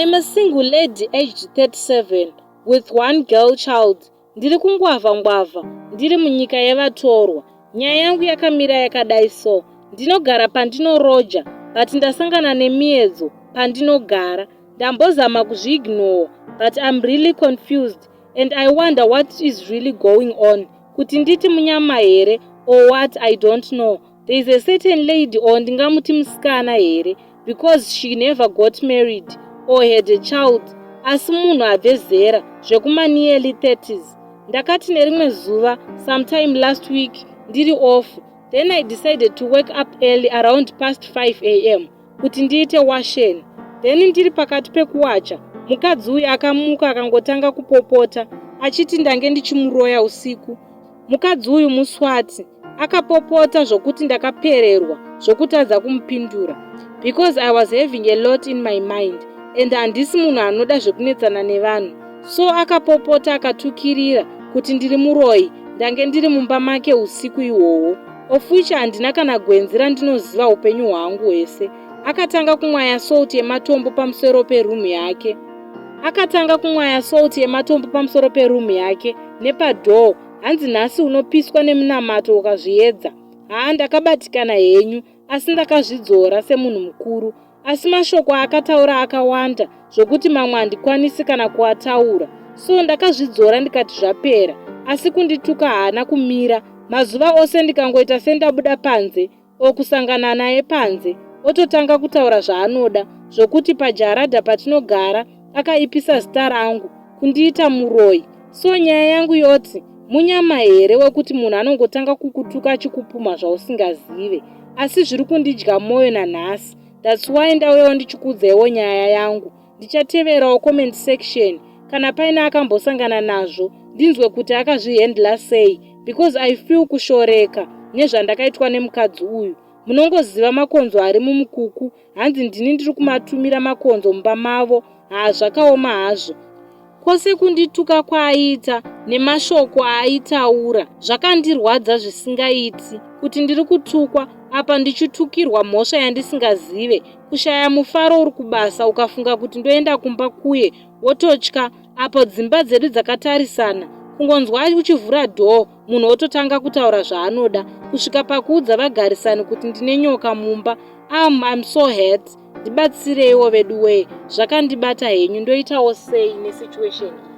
I'm a single lady aged 37 with one girl child. Ndiri kungwavha, ndiri munyika yevatorwa. Nyaya yangu yakamira yakadai so. Ndinogara pandinoroja, but ndasangana nemiedzo pandinogara. Ndambozama kuzviignore, but I'm really confused and I wonder what is really going on. Kuti nditi munyama here or what, I don't know. There is a certain lady or ndingamuti musikana here because she never got married or had a child. Asi munhu abve zera zvekuma nearly 30s. Ndakati nerimwe zuva sometime last week ndiri off. Then I decided to wake up early around past 5 a.m. kuti ndiite washeni. Then ndiri pakati pekuwacha, mukadzi uyu akamuka akangotanga kupopota achiti ndange ndichimuroya usiku. Mukadzi uyu muswati akapopota zvokuti ndakapererwa zvokutadza kumupindura because I was having a lot in my mind and handisi munhu anoda zvekunetsana nevanhu. So akapopota akatukirira kuti ndiri muroyi ndange ndiri mumba make usiku ihwohwo, of which handina kana gwenzi randinoziva upenyu hwangu hwese. Akatanga kumwaya salt yematombo pamusoro perumu yake. Nepadhoo, hanzi nhasi unopiswa nemunamato ukazviedza. Ndakabatikana henyu, asi ndakazvidzora semunhu mukuru. Asi mashoko akataura akawanda, zvokuti mamwe handikwanisi kana kuataura. So ndakazvidzora ndikati zvapera, asi kundituka haana kumira. Mazuva ose ndikangoita sendabuda panze, okusangana naye panze, ototanga kutaura zvaanoda, zvokuti pajaradha patinogara, akaipisa zita rangu, kundiita muroyi. So nyaya yangu yoti, munyama here wekuti munhu anongotanga kukutuka achikupuma zvausingazive, asi zviri kundidya moyo nanhasi. That's why ndauyawo ndichikudzewo nyaya yangu. Ndichateverawo comment section kana paine akambosangana nazvo, ndinzwe kuti akazvihandla sei, because I feel kushoreka nezvandakaitwa nemukadzi uyu. Munongoziva makonzo ari mumukuku, hanzi ndini ndiri kumatumira makonzo mumba mavo. Zvakaoma hazvo. Kwose kundituka kwaaita nemashoko aaitaura zvakandirwadza zvisingaiti. Kuti ndiri kutukwa apa ndichitukirwa mhosva yandisingazive, kushaya mufaro uri kubasa ukafunga kuti ndoenda kumba kuye wototya. Apo dzimba dzedu dzakatarisana, kungonzwa uchivhura dhoo munhu ototanga kutaura zvaanoda, kusvika pakuudza vagarisani kuti ndine nyoka mumba. I'm so hurt. Ndibatsireiwo vedu weye, zvakandibata henyu, ndoitawo sei nesituation iyi.